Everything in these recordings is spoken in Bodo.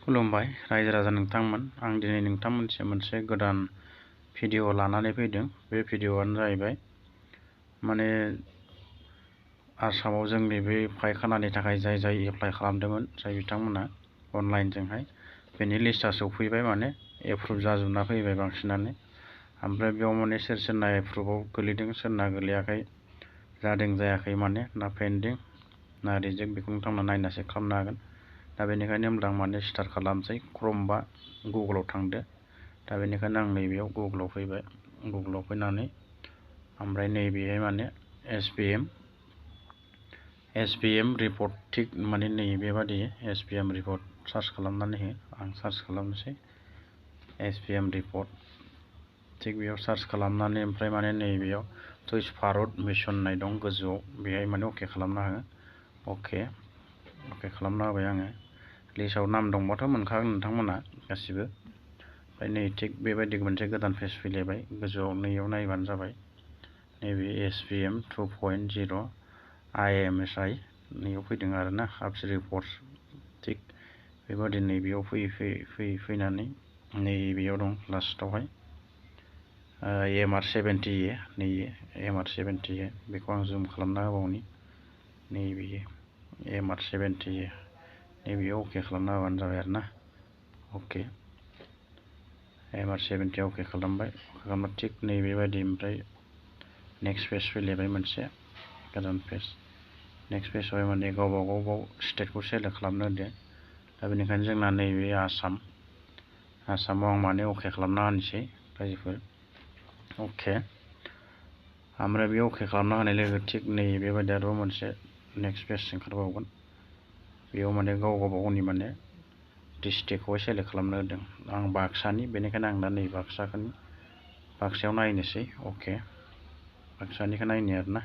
खुलुमबाय रायजो राजा नोंथांमोन। आं दिनै नोंथांमोनसिम मोनसे गोदान भिडिअ लानानै फैदों। बे भिडिअआनो जाहैबाय माने आसामाव जोंनि बे फायखानानि थाखाय जाय एप्लाइ खालामदोंमोन, जाय बिथांमोना अनलाइनजोंहाय बेनि लिस्टआ सौफैबाय, माने एप्रुभ जाजोबना फैबाय बांसिनानो। ओमफ्राय बेयाव माने सोरना एप्रुभआव गोलैदों सोरना गोलैयाखै, जादों जायाखै माने ना पेन्डिं ना रिजेक्ट, बेखौ नोंथांमोना नायना चेक खालामनो हागोन। दा बेनिखायनो होमब्ला आं माने स्टार्ट खालामसै। क्रम बा गुगोलाव थांदो। दा बेनिखायनो आं नैबेयाव गुगोलाव फैबाय। गुगोलाव फैनानै ओमफ्राय नैबेहाय माने एसबिएम रिपर्ट, थिग माने नैबेबादि एसबिएम रिपर्ट सार्च खालामनानै हो। आं सार्च खालामनोसै एसबिएम रिपर्ट। थिग बेयाव सार्च खालामनानै ओमफ्राय माने नैबेयाव स्वच्छ भारत मिशन होननाय दं गोजौआव, बेहाय माने अके खालामना हो। अके खालामना होबाय आङो। लिस्टआव नाम दंबाथ' मोनखागोन नोंथांमोना गासिबो। ओमफ्राय नै थिग बेबायदि मोनसे गोदान पेज फैलायबाय। गोजौआव नैयाव नायबानो जाबाय। नैबे एसबिएम 2.0 IMSI नैयाव फैदों आरोना, आप्स रिपर्टस। थिग बेबादि नैबेयाव फैनानै नैबेयाव दं लास्टावहाय MR70A, नै MR70A, बेखौ आं जुम खालामना होबावनि। नैबे MR70A, नैबेयाव अके खालामना होबानो जाबाय आरोना। अके MR70A अके खालामबाय। खालामबा थिग नैबेबायदि ओमफ्राय नेक्स्ट पेज फैलायबाय मोनसे गोदान पेज। नेक्स्ट पेजावहाय माने गावबा गाव स्टेटखौ सेलेक्ट खालामनो होदो। दा बेनिखायनो जोंना नैबे आसामाव आं माने अके खालामना होनोसै रायजोफोर। अके ओमफ्राय बे अके खालामना होनाय लोगो थिग नैबेबायदि आरोबाव मोनसे नेक्स्ट पेज ओंखारबावगोन। बेयाव माने गावबा गावनि माने डिस्ट्रिक्टखौहाय सेलेक्ट खालामनो होदों। आं बाक्सानि, बेनिखायनो आं दा नै बाक्सायाव नायनोसै। अके बाक्सानिखौ नायनो आरोना,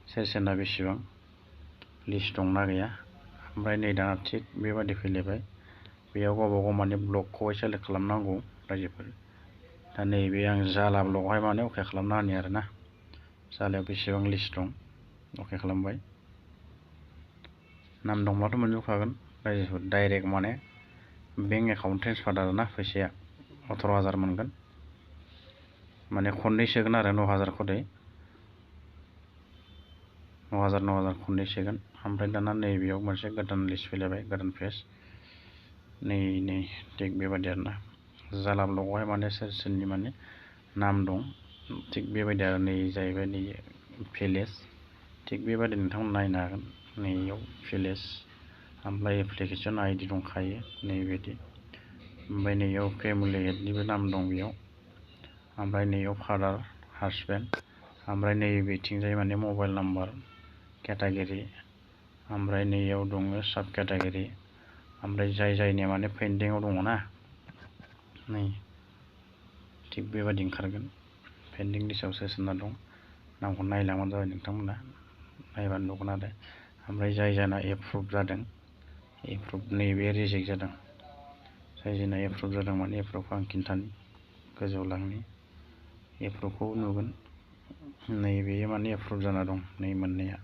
सोरना बेसेबां लिस्ट दंना गैया। ओमफ्राय नै दाना थिग बेबादि फैलायबाय। बेयाव गावबा गाव माने ब्लकखौहाय सेलेक्ट खालामनांगौ रायजोफोर। दा नैबे आं जाला ब्लकआवहाय माने अके खालामना होनि आरोना। जालायाव बेसेबां लिस्ट दं अके खालामबाय। नाम दंब्लाथ' मोनजोबखागोन रायजोफोर। डाइरेक्ट माने बेंक एकाउन्ट ट्रेन्सफार आरोना, फैसाया 18,000 मोनगोन। माने खननै सोगोन आरो 9,000 खरै 9,000 खननै सोगोन। ओमफ्राय दाना नैबेयाव मोनसे गोदान लिस्ट फैलायबाय, गोदान पेज। नै थिग बेबायदि आरोना। जाला ब्लकआवहाय माने सोरनि माने नाम दं, थिग बेबायदि आरो। नै जाहैबाय नै भिलेज। थिग बेबायदि नोंथांमोना नायनो हागोन। नैयाव भिलेज, ओमफ्राय एप्लिकेसन आइडि दंखायो नैबायदि। ओमफ्राय नैयाव फेमिलि हेडनिबो नाम दं बेयाव। ओमफ्राय नैयाव फादार, हासबेन्ड। ओमफ्राय नैबेथिंजाय माने मबाइल नाम्बार, केटागरि। ओमफ्राय नैयाव दङ साब केटागरि। ओमफ्राय जायनिया माने पेन्डिंआव दङ ना, नै थिग बेबायदि ओंखारगोन। पेन्डिं लिस्टआव सोरना दं नामखौ नायलांबानो जाबाय नोंथांमोना, नायबानो नुगोन आरो। ओमफ्राय जायना एप्रुभ जादों, एप्रुभ नैबे रिजेक्ट जादों। जायना एप्रुभ जादों माने एप्रुभखौ आं खिन्थानि, गोजौआव लांनि। एप्रुभखौ नुगोन। नैबे माने एप्रुभ जाना दं, नै मोननैया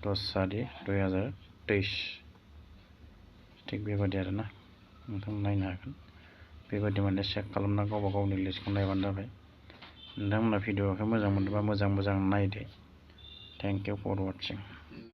10/4/2023। थिग बेबायदि आरोना, नोंथांमोना नायनो हागोन। बेबायदि माने चेक खालामना गावबा गावनि लिस्टखौ नायबानो जाबाय। नोंथांमोना भिडिअखौ मोजां मोनोबा मोजां नायदो। Thank you for वाचिं।